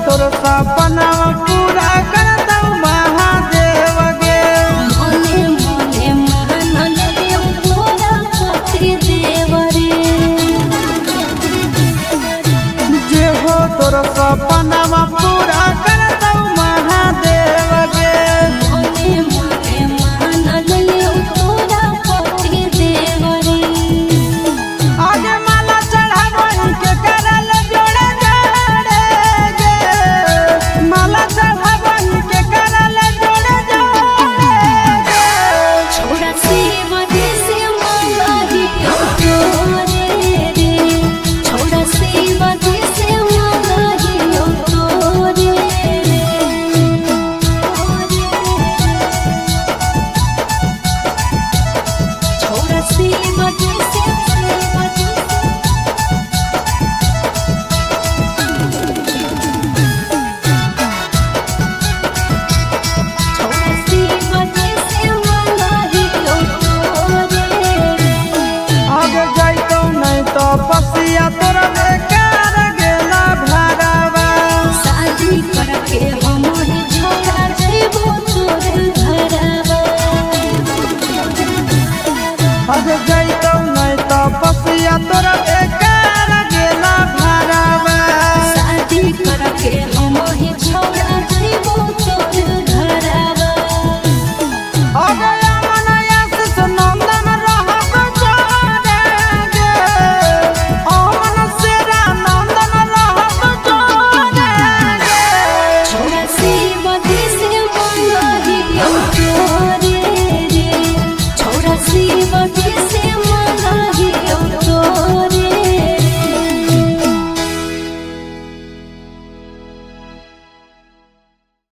तोर सपना पूरा कर दऊ महादेव गे मने मने महानन देव तोरा पति देव रे जे हो तोर सपना पूरा कर दऊ महादेव गे मने मने महानन देव तोरा पति देव रे आज माला चढ़ावई के करल जोड़े जोड़े गे माला चढ़ावई के करल जोड़े जोड़े गे छोड़ा शिव से मंगाही तोरे रे छोड़ा शिव से मंगाही तोरे रे छोड़ा शिव से आगे जाइतो नहीं तो पसिया तोरा बेकार गेला भरावा शादी करके हमरे छोड़ा जइबो तोर घरवा आगे जाइतो नहीं तो पसिया तोरा बेकार गेला भरावा शादी करके हमरे छोड़ा जइबो तोर घरवा आगे अमन आशीष नंदन रहब जोड़े गे अमन शेरा नंदन रहब जोड़े गे छोड़ा शिव से मंगाही तोरे रे छोड़ा शिव